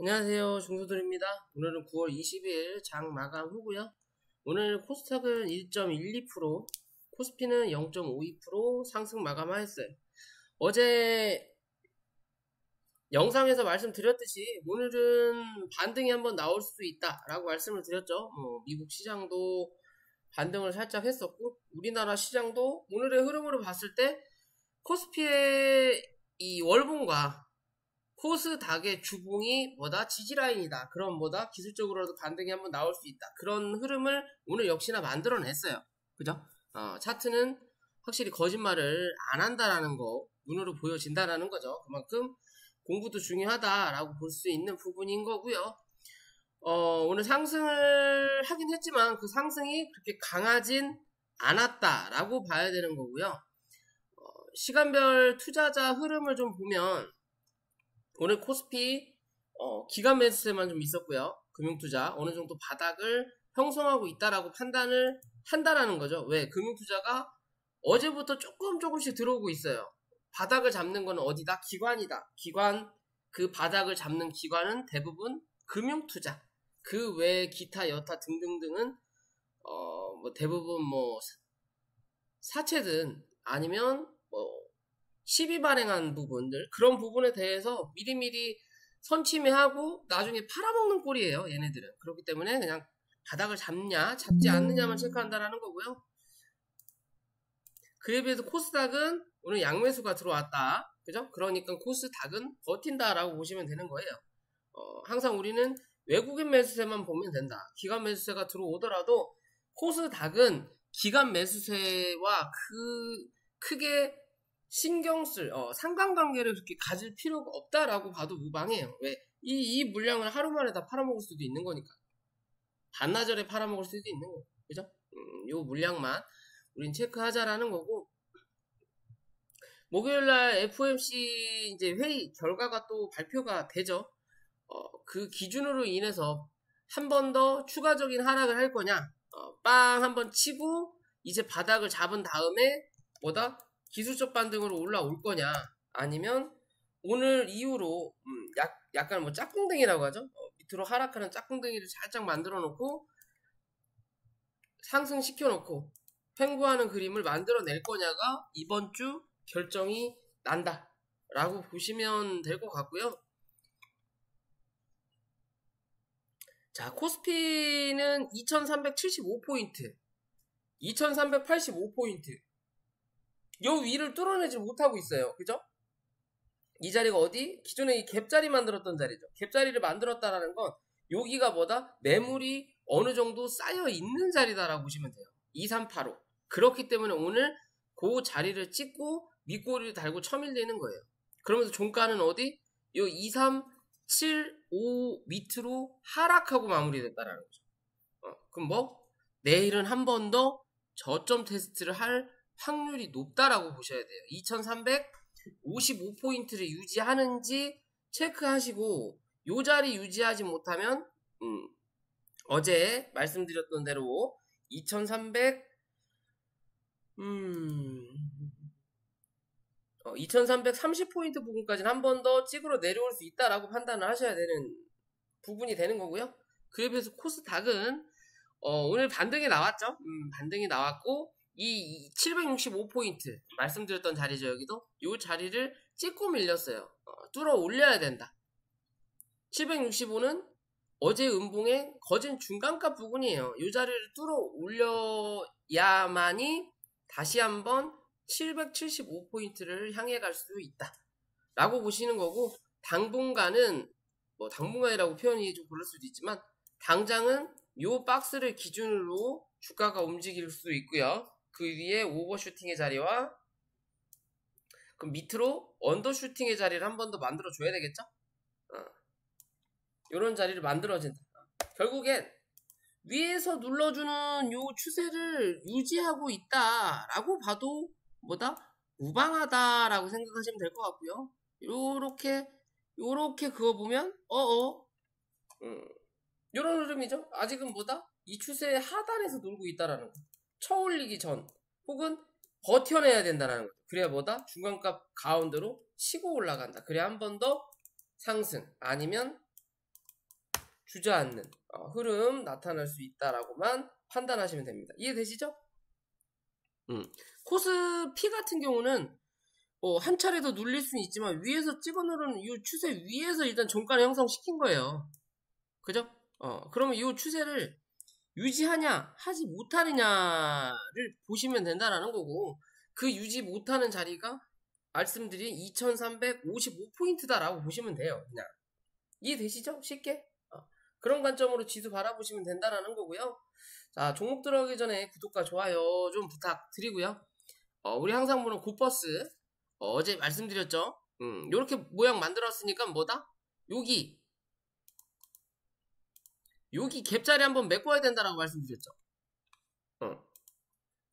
안녕하세요. 중소들입니다. 오늘은 9월 20일 장 마감 후고요. 오늘 코스닥은 1.12%, 코스피는 0.52% 상승 마감하였어요. 어제 영상에서 말씀드렸듯이 오늘은 반등이 한번 나올 수도 있다라고 말씀을 드렸죠. 미국 시장도 반등을 살짝 했었고 우리나라 시장도 오늘의 흐름으로 봤을 때 코스피의 이 월봉과 코스닥의 주봉이 지지라인이다. 그럼 기술적으로도 반등이 한번 나올 수 있다. 그런 흐름을 오늘 역시나 만들어냈어요. 그죠? 차트는 확실히 거짓말을 안 한다라는 거, 눈으로 보여진다라는 거죠. 그만큼 공부도 중요하다라고 볼 수 있는 부분인 거고요. 오늘 상승을 하긴 했지만 그 상승이 그렇게 강하진 않았다라고 봐야 되는 거고요. 시간별 투자자 흐름을 좀 보면 오늘 코스피 기간 매수세만 좀 있었고요. 금융투자 어느 정도 바닥을 형성하고 있다라고 판단을 한다라는 거죠. 왜? 금융투자가 어제부터 조금씩 들어오고 있어요. 바닥을 잡는 건 어디다? 기관이다. 기관, 그 바닥을 잡는 기관은 대부분 금융투자. 그 외에 기타 여타 등등등은 대부분 사채든 아니면 시비 발행한 부분들, 그런 부분에 대해서 미리미리 선침해하고 나중에 팔아먹는 꼴이에요, 얘네들은. 그렇기 때문에 그냥 바닥을 잡냐 잡지 않느냐만 체크한다라는 거고요. 그에 비해서 코스닥은 오늘 양매수가 들어왔다, 그죠? 그러니까 코스닥은 버틴다라고 보시면 되는 거예요. 항상 우리는 외국인 매수세만 보면 된다. 기관 매수세가 들어오더라도 코스닥은 기관 매수세와 크게 신경쓸 상관관계를 그렇게 가질 필요가 없다라고 봐도 무방해요. 왜? 이 물량을 하루 만에 다 팔아먹을 수도 있는 거니까. 반나절에 팔아먹을 수도 있는 거고, 그죠? 요 물량만 우린 체크하자라는 거고. 목요일날 FOMC 이제 회의 결과가 또 발표가 되죠. 그 기준으로 인해서 한 번 더 추가적인 하락을 할 거냐, 빵 한번 치고 이제 바닥을 잡은 다음에 기술적 반등으로 올라올 거냐, 아니면 오늘 이후로 약간 짝꿍댕이라고 하죠. 밑으로 하락하는 짝꿍댕이를 살짝 만들어 놓고 상승시켜 놓고 횡보하는 그림을 만들어 낼 거냐가 이번 주 결정이 난다 라고 보시면 될 것 같고요. 자, 코스피는 2375포인트 2385포인트 요 위를 뚫어내지 못하고 있어요. 그죠? 이 자리가 어디? 기존에 이 갭자리 만들었던 자리죠. 갭자리를 만들었다라는 건 여기가 매물이 어느 정도 쌓여 있는 자리다라고 보시면 돼요. 2385. 그렇기 때문에 오늘 그 자리를 찍고 밑꼬리를 달고 첨일되는 거예요. 그러면서 종가는 어디? 요 2375 밑으로 하락하고 마무리됐다라는 거죠. 그럼 내일은 한 번 더 저점 테스트를 할 확률이 높다라고 보셔야 돼요. 2355포인트를 유지하는지 체크하시고 요 자리 유지하지 못하면 어제 말씀드렸던 대로 2330포인트 부분까지는 한 번 더 찍으러 내려올 수 있다라고 판단을 하셔야 되는 부분이 되는 거고요. 그에 비해서 코스닥은 오늘 반등이 나왔죠. 반등이 나왔고 이 765포인트 말씀드렸던 자리죠. 여기도 이 자리를 찍고 밀렸어요. 뚫어 올려야 된다. 765는 어제 음봉의 거진 중간값 부분이에요. 이 자리를 뚫어 올려야만이 다시 한번 775포인트를 향해 갈 수 있다 라고 보시는 거고, 당분간은 당분간이라고 표현이 좀 그럴 수도 있지만 당장은 요 박스를 기준으로 주가가 움직일 수도 있고요. 그 위에 오버슈팅의 자리와 그 밑으로 언더슈팅의 자리를 한 번 더 만들어 줘야 되겠죠? 요런 자리를 만들어진다. 결국엔 위에서 눌러주는 요 추세를 유지하고 있다라고 봐도 무방하다라고 생각하시면 될 것 같고요. 요렇게 그어보면 요런 흐름이죠. 아직은 이 추세의 하단에서 놀고 있다라는 거. 쳐올리기 전 혹은 버텨내야 된다는 거죠. 그래야 중간값 가운데로 치고 올라간다. 그래야 한 번 더 상승, 아니면 주저앉는 흐름 나타날 수 있다라고만 판단하시면 됩니다. 이해되시죠? 코스피 같은 경우는 한 차례 더 눌릴 수는 있지만 위에서 찍어 누르는 이 추세 위에서 일단 종가를 형성시킨 거예요. 그죠? 그러면 이 추세를 유지하냐 하지 못하느냐를 보시면 된다라는 거고, 그 유지 못하는 자리가 말씀드린 2355포인트다라고 보시면 돼요. 그냥 이해되시죠? 쉽게? 그런 관점으로 지수 바라보시면 된다라는 거고요. 자, 종목 들어가기 전에 구독과 좋아요 좀 부탁드리고요. 우리 항상 보는 고버스 어제 말씀드렸죠. 요렇게 모양 만들었으니까 뭐다? 여기 갭자리 한번 메꿔야 된다라고 말씀드렸죠.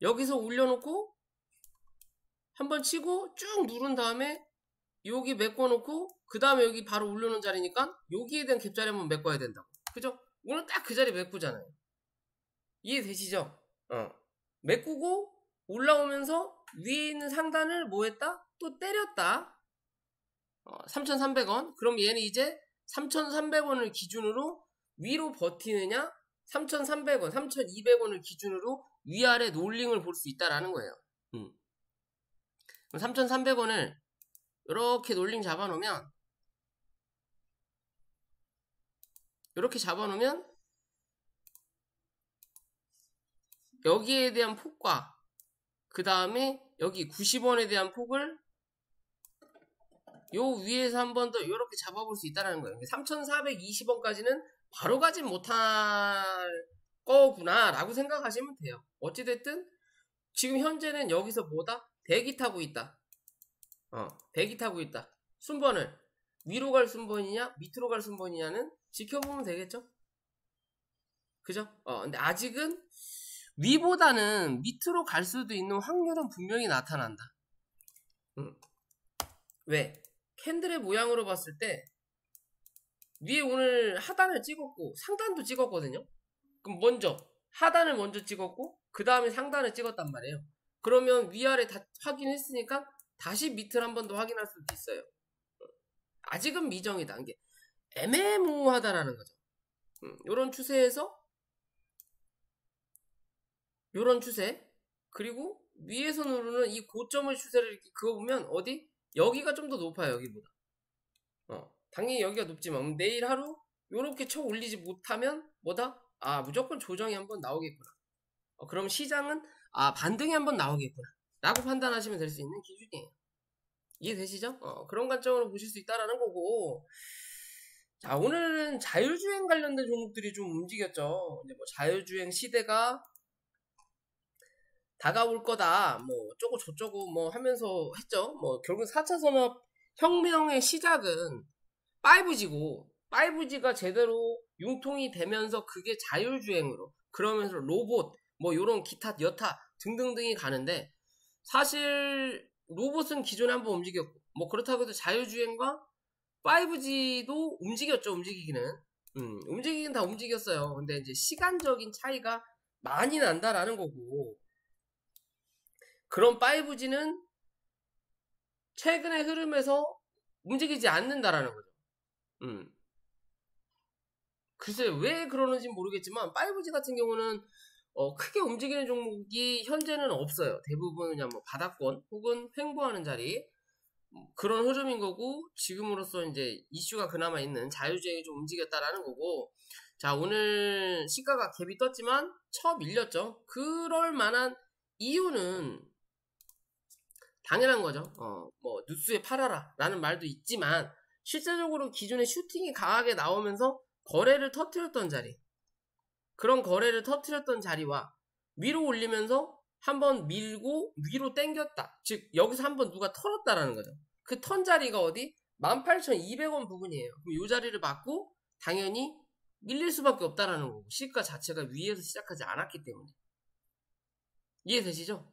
여기서 올려놓고 한번 치고 쭉 누른 다음에 여기 메꿔놓고 그 다음에 여기 바로 올려놓은 자리니까 여기에 대한 갭자리 한번 메꿔야 된다고. 그죠? 오늘 딱 그 자리 메꾸잖아요. 이해되시죠? 메꾸고 올라오면서 위에 있는 상단을 뭐 했다? 또 때렸다. 3,300원. 그럼 얘는 이제 3,300원을 기준으로 위로 버티느냐, 3,300원, 3,200원을 기준으로 위아래 롤링을 볼 수 있다라는 거예요. 그럼 3,300원을 이렇게 롤링 잡아놓으면, 여기에 대한 폭과 그 다음에 여기 90원에 대한 폭을 요 위에서 한 번 더 이렇게 잡아볼 수 있다는 거예요. 3,420원까지는 바로 가진 못할 거구나 라고 생각하시면 돼요. 어찌됐든 지금 현재는 여기서 뭐다? 대기 타고 있다. 대기 타고 있다. 순번을 위로 갈 순번이냐 밑으로 갈 순번이냐는 지켜보면 되겠죠? 그죠? 근데 아직은 위보다는 밑으로 갈 수도 있는 확률은 분명히 나타난다. 왜? 캔들의 모양으로 봤을 때 위에 오늘 하단을 찍었고 상단도 찍었거든요. 그럼 먼저 하단을 먼저 찍었고 그 다음에 상단을 찍었단 말이에요. 그러면 위아래 다 확인했으니까 다시 밑을 한 번 더 확인할 수도 있어요. 아직은 미정이다. 이게 애매모호하다라는 거죠. 요런 추세에서 요런 추세, 그리고 위에서 누르는 이 고점의 추세를 이렇게 그어보면 어디? 여기가 좀 더 높아요. 여기보다. 당연히 여기가 높지만 내일 하루 요렇게 쳐 올리지 못하면 뭐다? 무조건 조정이 한번 나오겠구나. 그럼 시장은 반등이 한번 나오겠구나 라고 판단하시면 될 수 있는 기준이에요. 이해되시죠? 그런 관점으로 보실 수 있다라는 거고, 자, 오늘은 자율주행 관련된 종목들이 좀 움직였죠. 이제 뭐 자율주행 시대가 다가올 거다, 뭐 어쩌고 저쩌고 뭐 하면서 했죠. 뭐 결국 4차 산업 혁명의 시작은 5G고 5G가 제대로 융통이 되면서 그게 자율주행으로, 그러면서 로봇 뭐 요런 기타 여타 등등등이 가는데, 사실 로봇은 기존에 한번 움직였고 뭐 그렇다고 해도 자율주행과 5G도 움직였죠. 움직이긴 다 움직였어요. 근데 이제 시간적인 차이가 많이 난다라는 거고, 그런 5G는 최근의 흐름에서 움직이지 않는다라는 거죠. 글쎄 왜 그러는지 모르겠지만 5G 같은 경우는 크게 움직이는 종목이 현재는 없어요. 대부분 그냥 뭐 바닥권 혹은 횡보하는 자리, 그런 흐름인 거고, 지금으로서 이제 이슈가 그나마 있는 자율주행이 좀 움직였다라는 거고, 자, 오늘 시가가 갭이 떴지만 쳐 밀렸죠. 그럴 만한 이유는 당연한 거죠. 뭐 뉴스에 팔아라 라는 말도 있지만, 실제적으로 기존에 슈팅이 강하게 나오면서 거래를 터뜨렸던 자리, 그런 거래를 터뜨렸던 자리와 위로 올리면서 한번 밀고 위로 당겼다, 즉 여기서 한번 누가 털었다라는 거죠. 그 턴 자리가 어디? 18,200원 부근이에요. 그럼 이 자리를 받고 당연히 밀릴 수밖에 없다라는 거고, 시가 자체가 위에서 시작하지 않았기 때문에. 이해되시죠?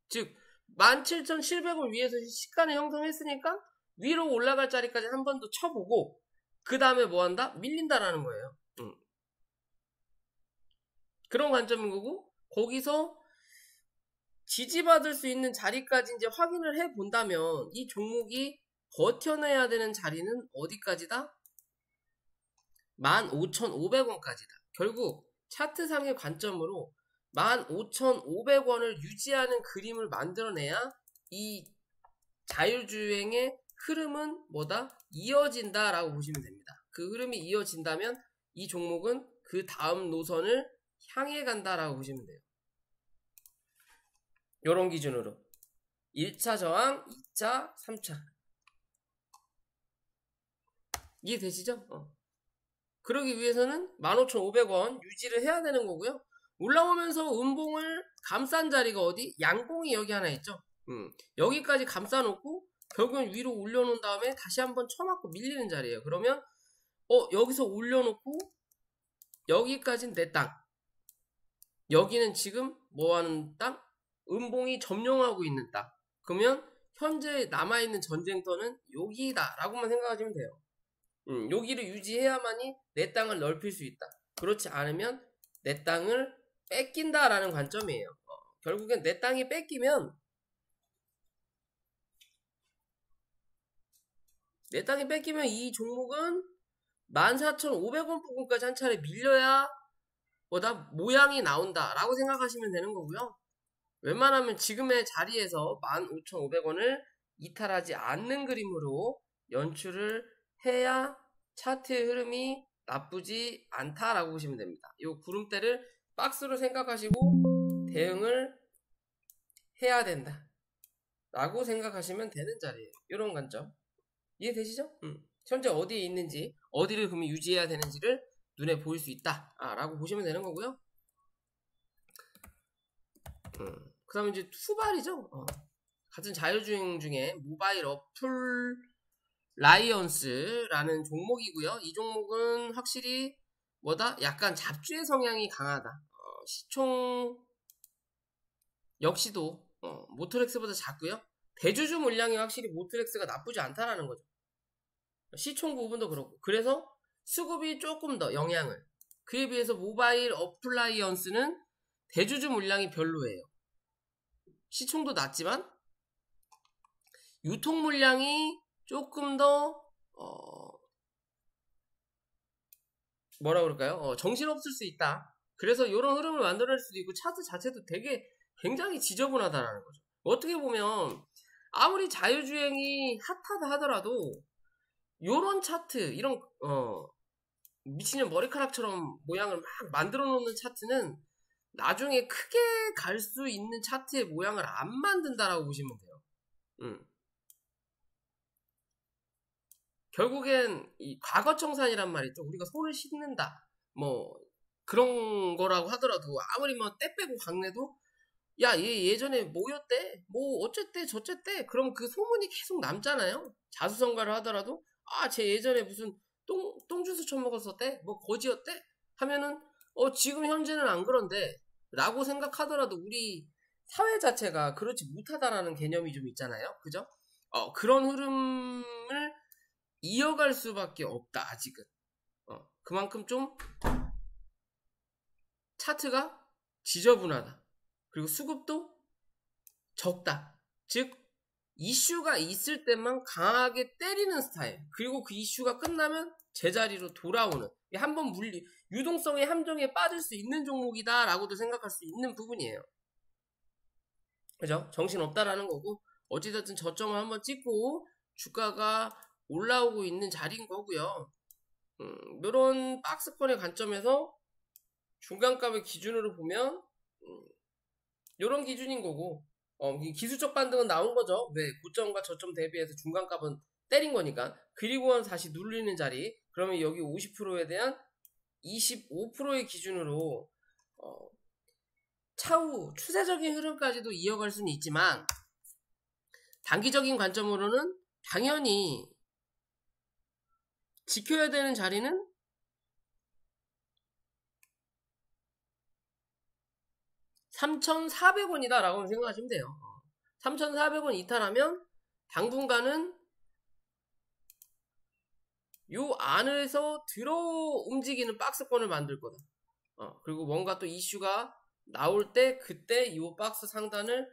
즉 17,700원 위에서 시가를 형성했으니까 위로 올라갈 자리까지 한 번 더 쳐보고 그 다음에 뭐 한다? 밀린다라는 거예요. 그런 관점인 거고, 거기서 지지받을 수 있는 자리까지 이제 확인을 해 본다면 이 종목이 버텨내야 되는 자리는 어디까지다? 15,500원까지다. 결국 차트상의 관점으로 15,500원을 유지하는 그림을 만들어내야 이 자율주행의 흐름은 뭐다? 이어진다 라고 보시면 됩니다. 그 흐름이 이어진다면 이 종목은 그 다음 노선을 향해 간다 라고 보시면 돼요. 요런 기준으로 1차 저항, 2차, 3차 이해되시죠? 그러기 위해서는 15,500원 유지를 해야 되는 거고요. 올라오면서 음봉을 감싼 자리가 어디? 양봉이 여기 하나 있죠. 여기까지 감싸놓고 결국은 위로 올려놓은 다음에 다시 한번 쳐맞고 밀리는 자리예요. 그러면 여기서 올려놓고 여기까지는 내 땅. 여기는 지금 뭐하는 땅? 음봉이 점령하고 있는 땅. 그러면 현재 남아있는 전쟁터는 여기다 라고만 생각하시면 돼요. 여기를 유지해야만이 내 땅을 넓힐 수 있다. 그렇지 않으면 내 땅을 뺏긴다 라는 관점이에요. 결국엔 내 땅이 뺏기면 이 종목은 14,500원 부근까지 한 차례 밀려야 뭐다 모양이 나온다 라고 생각하시면 되는 거고요. 웬만하면 지금의 자리에서 15,500원을 이탈하지 않는 그림으로 연출을 해야 차트의 흐름이 나쁘지 않다라고 보시면 됩니다. 이 구름대를 박스로 생각하시고 대응을 해야 된다 라고 생각하시면 되는 자리예요. 이런 관점 이해되시죠? 현재 어디에 있는지 어디를 그러면 유지해야 되는지를 눈에 보일 수 있다 라고 보시면 되는 거고요. 그 다음에 이제 투발이죠. 같은 자율주행 중에 모바일 어플 라이언스라는 종목이고요. 이 종목은 확실히 뭐다? 약간 잡주의 성향이 강하다. 시총 역시도 모터렉스보다 작고요. 대주주 물량이 확실히 모터렉스가 나쁘지 않다라는 거죠. 시총 부분도 그렇고. 그래서 수급이 조금 더 영향을. 그에 비해서 모바일 어플라이언스는 대주주 물량이 별로예요. 시총도 낮지만 유통 물량이 조금 더 뭐라 그럴까요? 정신없을 수 있다. 그래서 이런 흐름을 만들어낼 수도 있고 차트 자체도 되게 굉장히 지저분하다라는 거죠. 어떻게 보면 아무리 자율주행이 핫하다 하더라도 요런 차트 이런 미친년 머리카락처럼 모양을 막 만들어 놓는 차트는 나중에 크게 갈 수 있는 차트의 모양을 안 만든다라고 보시면 돼요. 결국엔 이 과거청산이란 말이죠. 우리가 손을 씻는다. 뭐 그런 거라고 하더라도 아무리 뭐 때 빼고 강내도 야, 얘 예전에 뭐였대? 뭐 어쨌대 저쨌대? 그럼 그 소문이 계속 남잖아요. 자수성가를 하더라도 쟤 예전에 무슨 똥주스 처먹었었대? 뭐 거지였대? 하면은 지금 현재는 안 그런데 라고 생각하더라도 우리 사회 자체가 그렇지 못하다라는 개념이 좀 있잖아요. 그죠? 그런 흐름을 이어갈 수밖에 없다 아직은. 그만큼 좀 차트가 지저분하다. 그리고 수급도 적다. 즉 이슈가 있을 때만 강하게 때리는 스타일. 그리고 그 이슈가 끝나면 제자리로 돌아오는. 한번 유동성의 함정에 빠질 수 있는 종목이다 라고도 생각할 수 있는 부분이에요. 그죠? 정신없다라는 거고 어찌됐든 저점을 한번 찍고 주가가 올라오고 있는 자리인 거고요. 이런 박스권의 관점에서 중간값을 기준으로 보면 이런 기준인 거고 기술적 반등은 나온 거죠. 왜? 고점과 저점 대비해서 중간값은 때린 거니까. 그리고는 다시 눌리는 자리. 그러면 여기 50%에 대한 25%의 기준으로 차후 추세적인 흐름까지도 이어갈 수는 있지만 단기적인 관점으로는 당연히 지켜야 되는 자리는 3,400원이다 라고 생각하시면 돼요. 3,400원 이탈하면 당분간은 요 안에서 들어 움직이는 박스권을 만들 거다. 그리고 뭔가 또 이슈가 나올 때 그때 이 박스 상단을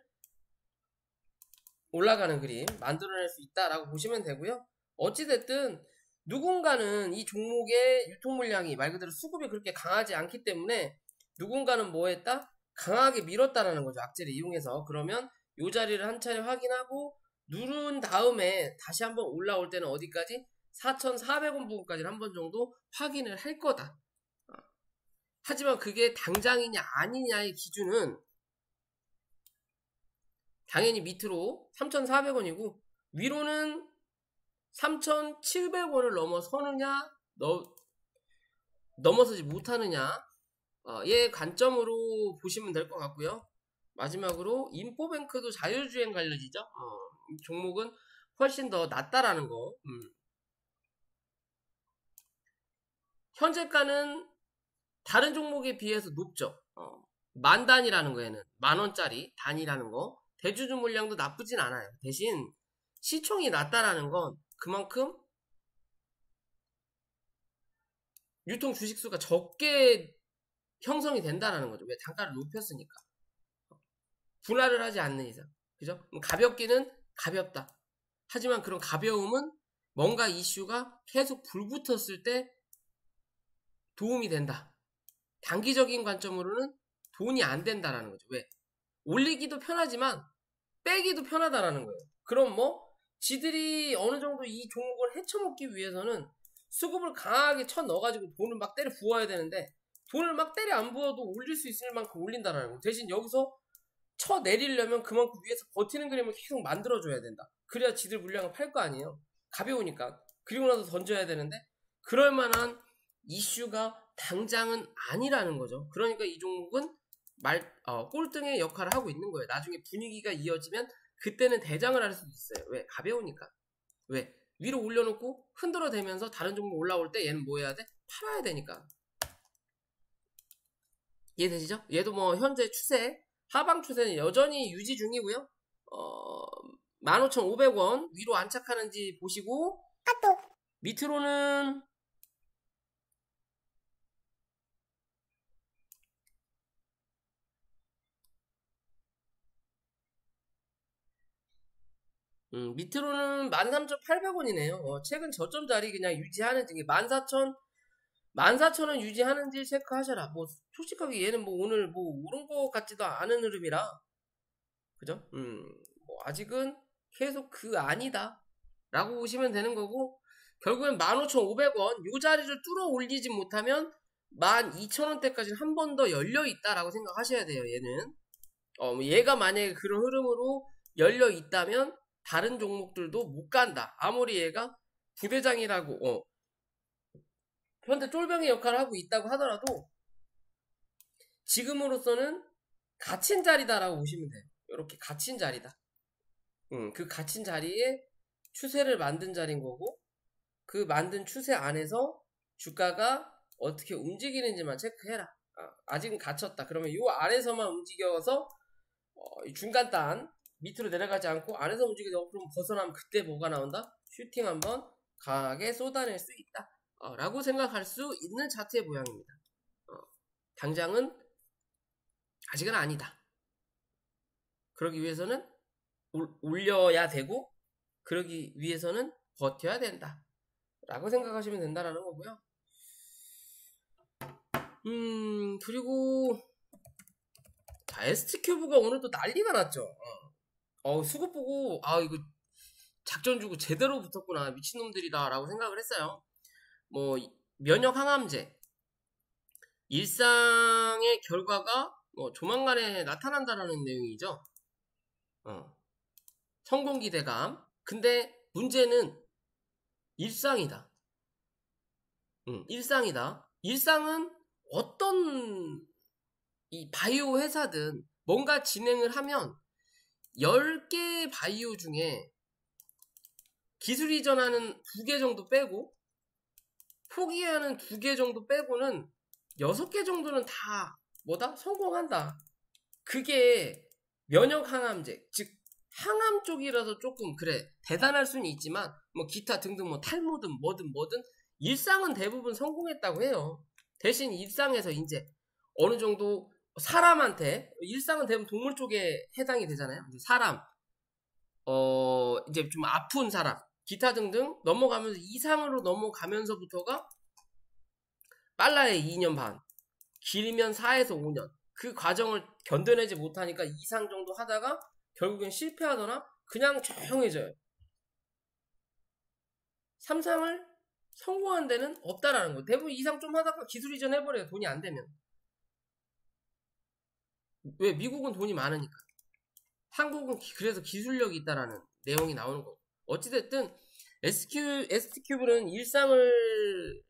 올라가는 그림 만들어낼 수 있다라고 보시면 되고요. 어찌됐든 누군가는 이 종목의 유통 물량이 말 그대로 수급이 그렇게 강하지 않기 때문에 누군가는 뭐 했다? 강하게 밀었다라는 거죠. 악재를 이용해서. 그러면 이 자리를 한 차례 확인하고 누른 다음에 다시 한번 올라올 때는 어디까지? 4,400원 부분까지 한 번 정도 확인을 할 거다. 하지만 그게 당장이냐 아니냐의 기준은 당연히 밑으로 3,400원이고 위로는 3,700원을 넘어서느냐 넘어서지 못하느냐 의 관점으로 보시면 될 것 같고요. 마지막으로 인포뱅크도 자율주행 관련이죠. 이 종목은 훨씬 더 낫다라는 거. 현재가는 다른 종목에 비해서 높죠. 만 단이라는 거에는 만원짜리 단이라는 거. 대주주 물량도 나쁘진 않아요. 대신 시총이 낮다라는 건 그만큼 유통 주식수가 적게 형성이 된다라는 거죠. 왜? 단가를 높였으니까. 분할을 하지 않는 이상. 그죠? 가볍기는 가볍다. 하지만 그런 가벼움은 뭔가 이슈가 계속 불붙었을 때 도움이 된다. 단기적인 관점으로는 돈이 안 된다라는 거죠. 왜? 올리기도 편하지만 빼기도 편하다라는 거예요. 그럼 뭐 지들이 어느 정도 이 종목을 헤쳐먹기 위해서는 수급을 강하게 쳐 넣어가지고 돈을 막 때려 부어야 되는데 돈을 막 때려 안 부어도 올릴 수 있을 만큼 올린다라는 거. 대신 여기서 쳐 내리려면 그만큼 위에서 버티는 그림을 계속 만들어줘야 된다. 그래야 지들 물량을 팔 거 아니에요. 가벼우니까. 그리고 나서 던져야 되는데 그럴 만한 이슈가 당장은 아니라는 거죠. 그러니까 이 종목은 꼴등의 역할을 하고 있는 거예요. 나중에 분위기가 이어지면 그때는 대장을 할 수도 있어요. 왜? 가벼우니까. 왜? 위로 올려놓고 흔들어대면서 다른 종목 올라올 때 얘는 뭐 해야 돼? 팔아야 되니까. 이해되시죠? 얘도 뭐 현재 추세, 하방 추세는 여전히 유지 중이고요. 15,500원 위로 안착하는지 보시고 밑으로는 밑으로는 13,800원이네요. 최근 저점 자리 그냥 유지하는지 14,000원 유지하는지 체크하셔라. 뭐 솔직하게 얘는 뭐 오늘 뭐 오른 것 같지도 않은 흐름이라 그죠? 뭐 아직은 계속 그 아니다 라고 보시면 되는 거고 결국엔 15,500원 요 자리를 뚫어 올리지 못하면 12,000원대까지는 한 번 더 열려 있다라고 생각하셔야 돼요. 얘는 얘가 만약에 그런 흐름으로 열려 있다면 다른 종목들도 못 간다. 아무리 얘가 부대장이라고 현재 쫄병의 역할을 하고 있다고 하더라도 지금으로서는 갇힌 자리다라고 보시면 돼요. 이렇게 갇힌 자리다. 그 갇힌 자리에 추세를 만든 자리인 거고 그 만든 추세 안에서 주가가 어떻게 움직이는지만 체크해라. 아직은 갇혔다. 그러면 이 안에서만 움직여서 중간단 밑으로 내려가지 않고 안에서 움직여서 그럼 벗어나면 그때 뭐가 나온다? 슈팅 한번 강하게 쏟아낼 수 있다. 라고 생각할 수 있는 차트의 모양입니다. 당장은 아직은 아니다. 그러기 위해서는 올려야 되고 그러기 위해서는 버텨야 된다. 라고 생각하시면 된다라는 거고요. 그리고 자, ST큐브가 오늘 또 난리가 났죠. 수급 보고 이거 작전 주고 제대로 붙었구나 미친놈들이다 라고 생각을 했어요. 뭐 면역 항암제 일상의 결과가 조만간에 나타난다라는 내용이죠. 성공 기대감. 근데 문제는 일상이다. 일상이다. 일상은 어떤 이 바이오 회사든 뭔가 진행을 하면 10개 바이오 중에 기술 이전하는 2개 정도 빼고 포기하는 2개 정도 빼고는 6개 정도는 다 성공한다. 그게 면역 항암제, 즉 항암 쪽이라서 조금 그래 대단할 수는 있지만 뭐 기타 등등 뭐 탈모든 뭐든 일상은 대부분 성공했다고 해요. 대신 일상에서 이제 어느 정도 사람한테 일상은 대부분 동물 쪽에 해당이 되잖아요. 사람 이제 좀 아픈 사람 기타 등등 넘어가면서 이상으로 넘어가면서부터가 빨라야 2년 반, 길면 4에서 5년. 그 과정을 견뎌내지 못하니까 이상 정도 하다가 결국엔 실패하거나 그냥 조용해져요. 3상을 성공한 데는 없다라는 거예요. 대부분 이상 좀 하다가 기술 이전 해버려요. 돈이 안 되면. 왜? 미국은 돈이 많으니까. 한국은 그래서 기술력이 있다라는 내용이 나오는 거고. 어찌됐든 ST큐브는 일상을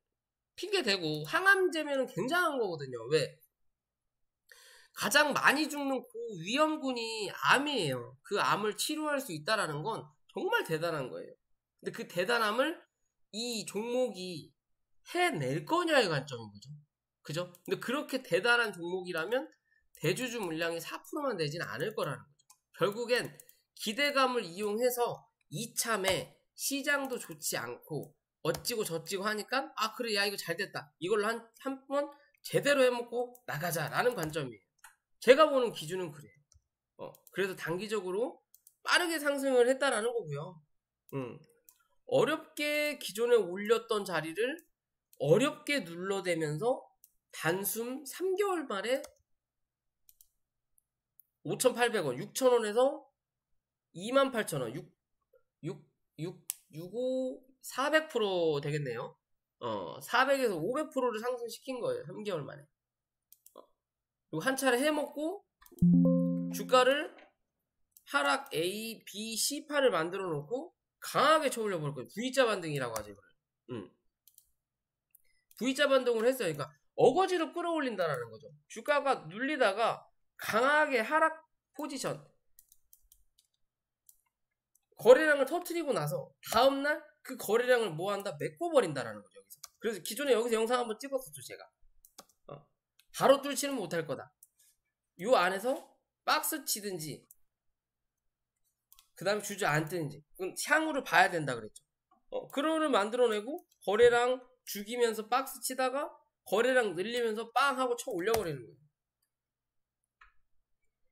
핑계대고 항암제면은 굉장한 거거든요. 왜? 가장 많이 죽는 고위험군이 암이에요. 그 암을 치료할 수 있다라는 건 정말 대단한 거예요. 근데 그 대단함을 이 종목이 해낼 거냐의 관점인 거죠. 그죠? 근데 그렇게 대단한 종목이라면 대주주 물량이 4%만 되진 않을 거라는 거죠. 결국엔 기대감을 이용해서 이참에 시장도 좋지 않고 어찌고 저찌고 하니까 아 그래 야 이거 잘 됐다. 이걸로 한 번 제대로 해먹고 나가자라는 관점이에요. 제가 보는 기준은 그래요. 그래서 단기적으로 빠르게 상승을 했다라는 거고요. 어렵게 기존에 올렸던 자리를 어렵게 눌러대면서 단숨 3개월 만에 5,800원, 6,000원에서 28,000원, 400% 되겠네요. 400에서 500%를 상승시킨 거예요. 3개월 만에. 그리고 한 차례 해먹고 주가를 하락 A, B, C파를 만들어 놓고 강하게 쳐올려 볼 거예요. V자 반등이라고 하죠. 이거를. V자 반등을 했어요. 그러니까 어거지로 끌어올린다라는 거죠. 주가가 눌리다가 강하게 하락 포지션 거래량을 터뜨리고 나서 다음날 그 거래량을 뭐한다? 메꿔버린다라는 거죠. 여기서. 그래서 기존에 여기서 영상 한번 찍었었죠. 제가. 바로 뚫지는 못할 거다. 요 안에서 박스 치든지 그 다음에 주저 안 뜨는지 그건 향후를 봐야 된다 그랬죠. 그런을 만들어내고 거래량 죽이면서 박스 치다가 거래량 늘리면서 빵 하고 쳐 올려버리는 거예요.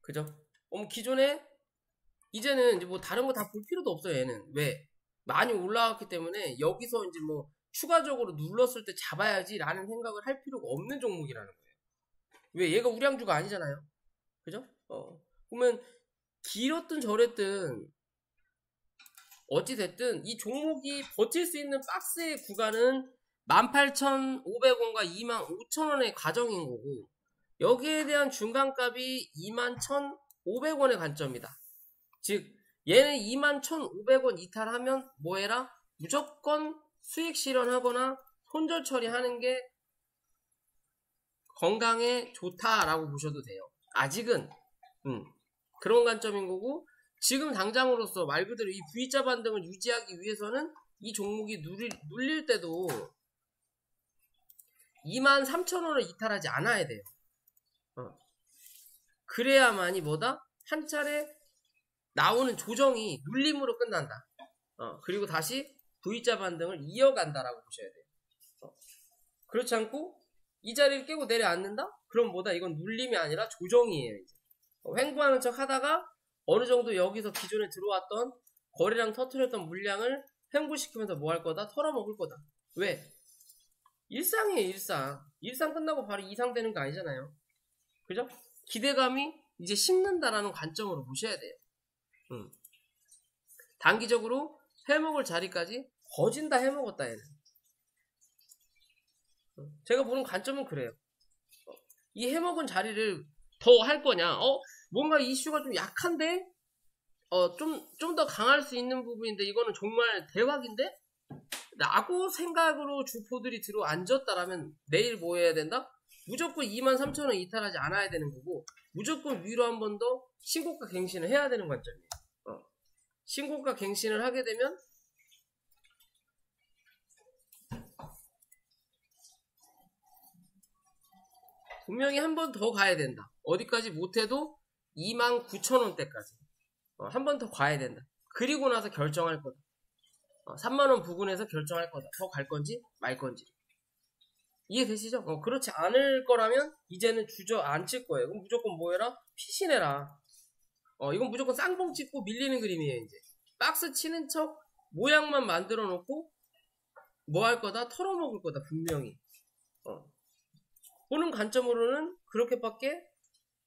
그죠? 기존에 이제는 이제 뭐 다른 거 다 볼 필요도 없어요. 얘는 왜? 많이 올라왔기 때문에 여기서 이제 뭐 추가적으로 눌렀을 때 잡아야지 라는 생각을 할 필요가 없는 종목이라는 거예요. 왜? 얘가 우량주가 아니잖아요. 그죠? 그러면 길었든 저랬든 어찌됐든 이 종목이 버틸 수 있는 박스의 구간은 18,500원과 25,000원의 과정인 거고 여기에 대한 중간값이 21,500원의 관점이다. 즉 얘는 21,500원 이탈하면 뭐해라? 무조건 수익 실현하거나 손절 처리하는 게 건강에 좋다라고 보셔도 돼요. 아직은 그런 관점인 거고 지금 당장으로서 말 그대로 이 V자 반등을 유지하기 위해서는 이 종목이 눌릴 때도 23,000원을 이탈하지 않아야 돼요. 그래야만이 뭐다? 한 차례 나오는 조정이 눌림으로 끝난다. 그리고 다시 V자 반등을 이어간다라고 보셔야 돼요. 그렇지 않고 이 자리를 깨고 내려앉는다? 그럼 뭐다? 이건 눌림이 아니라 조정이에요. 이제. 횡보하는 척 하다가 어느 정도 여기서 기존에 들어왔던 거래량 터트렸던 물량을 횡보시키면서 뭐 할 거다? 털어먹을 거다. 왜? 일상이에요, 일상. 일상 끝나고 바로 이상 되는 거 아니잖아요. 그죠? 기대감이 이제 식는다라는 관점으로 보셔야 돼요. 단기적으로 해먹을 자리까지 거진 다 해먹었다, 얘는. 제가 보는 관점은 그래요. 이 해먹은 자리를 더 할 거냐? 뭔가 이슈가 좀 약한데? 좀 더 강할 수 있는 부분인데, 이거는 정말 대박인데? 라고 생각으로 주포들이 들어앉았다라면 내일 뭐 해야 된다? 무조건 23,000원 이탈하지 않아야 되는 거고, 무조건 위로 한 번 더 신고가 갱신을 해야 되는 관점이에요. 신고가 갱신을 하게 되면, 분명히 한 번 더 가야 된다. 어디까지 못해도 29,000원대까지. 한 번 더 가야 된다. 그리고 나서 결정할 거다. 3만원 부근에서 결정할 거다. 더 갈 건지 말 건지. 이해되시죠? 그렇지 않을 거라면 이제는 주저앉힐 거예요. 그럼 무조건 뭐 해라? 피신해라. 이건 무조건 쌍봉 찍고 밀리는 그림이에요. 이제 박스 치는 척 모양만 만들어 놓고 뭐 할 거다? 털어먹을 거다, 분명히. 보는 관점으로는 그렇게밖에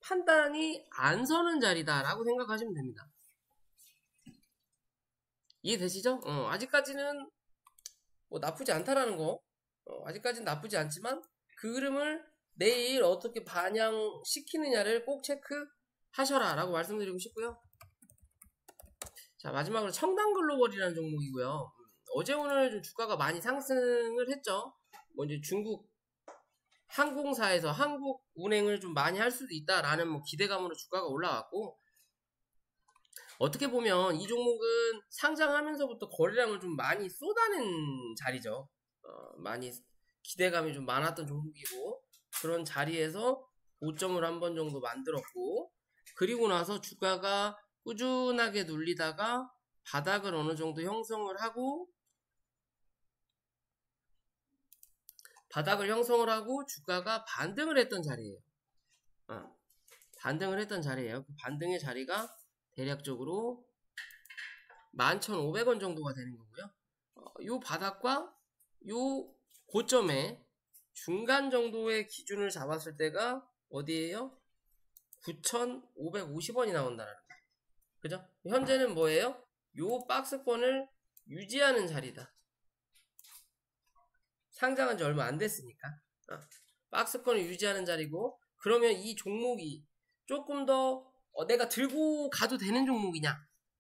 판단이 안 서는 자리다라고 생각하시면 됩니다. 이해되시죠? 아직까지는 뭐 나쁘지 않다라는 거. 아직까지는 나쁘지 않지만 그 그림을 내일 어떻게 반영시키느냐를 꼭 체크하셔라 라고 말씀드리고 싶고요. 자, 마지막으로 청담글로벌이라는 종목이고요. 어제 오늘 좀 주가가 많이 상승을 했죠. 뭐 이제 중국 항공사에서 한국 운행을 좀 많이 할 수도 있다라는 뭐 기대감으로 주가가 올라왔고, 어떻게 보면 이 종목은 상장하면서부터 거래량을 좀 많이 쏟아낸 자리죠. 많이 기대감이 좀 많았던 종목이고, 그런 자리에서 고점을 한 번 정도 만들었고, 그리고 나서 주가가 꾸준하게 눌리다가 바닥을 어느 정도 형성을 하고 주가가 반등을 했던 자리예요. 반등을 했던 자리예요. 그 반등의 자리가 대략적으로 11,500원 정도가 되는 거고요. 요 바닥과 요 고점의 중간 정도의 기준을 잡았을 때가 어디예요? 9,550원이 나온다는 거예요. 그죠? 현재는 뭐예요? 요 박스권을 유지하는 자리다. 상장한 지 얼마 안 됐으니까. 박스권을 유지하는 자리고, 그러면 이 종목이 조금 더 내가 들고 가도 되는 종목이냐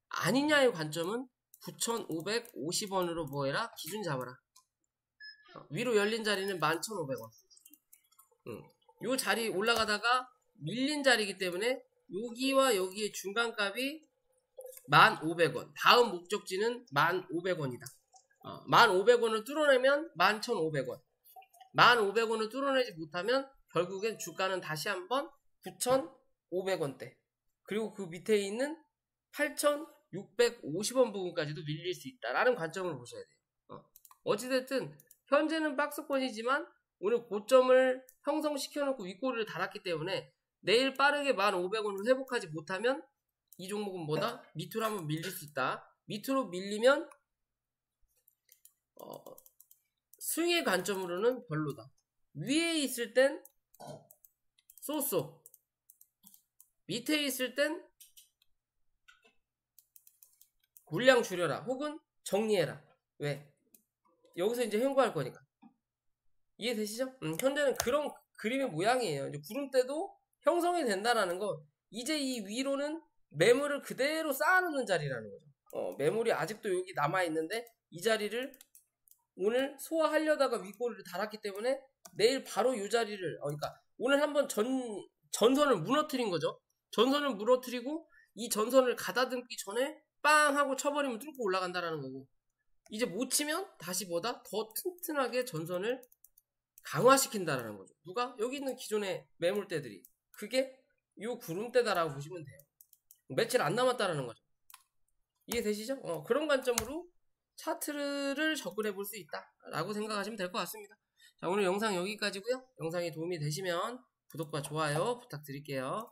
아니냐의 관점은 9,550원으로 뭐해라? 기준 잡아라. 위로 열린 자리는 11,500원. 요 자리 올라가다가 밀린 자리이기 때문에 여기와 여기의 중간값이 1,500원. 다음 목적지는 1,500원이다. 1,500원을 뚫어내면 11,500원. 1,500원을 뚫어내지 못하면 결국엔 주가는 다시 한번 9,500원대. 그리고 그 밑에 있는 8,650원 부분까지도 밀릴 수 있다라는 관점을 보셔야 돼요. 어찌됐든 현재는 박스권이지만 오늘 고점을 형성시켜놓고 윗꼬리를 달았기 때문에 내일 빠르게 1,500원을 회복하지 못하면 이 종목은 뭐다? 밑으로 한번 밀릴 수 있다. 밑으로 밀리면 스윙의 관점으로는 별로다. 위에 있을 땐 쏘쏘, 밑에 있을 땐 물량 줄여라 혹은 정리해라. 왜? 여기서 이제 횡보할 거니까. 이해되시죠? 현재는 그런 그림의 모양이에요. 이제 구름대도 형성이 된다라는 거, 이제 이 위로는 매물을 그대로 쌓아놓는 자리라는 거죠. 매물이 아직도 여기 남아있는데 이 자리를 오늘 소화하려다가 윗꼬리를 달았기 때문에 내일 바로 이 자리를, 그러니까 오늘 한번 전선을 무너뜨린 거죠. 전선을 무너뜨리고 이 전선을 가다듬기 전에 빵 하고 쳐버리면 뚫고 올라간다라는 거고, 이제 못 치면 다시 뭐다? 더 튼튼하게 전선을 강화시킨다라는 거죠. 누가? 여기 있는 기존의 매물대들이. 그게 요 구름대다라고 보시면 돼요. 며칠 안 남았다라는 거죠. 이해되시죠? 그런 관점으로 차트를 접근해 볼 수 있다 라고 생각하시면 될 것 같습니다. 자, 오늘 영상 여기까지고요. 영상이 도움이 되시면 구독과 좋아요 부탁드릴게요.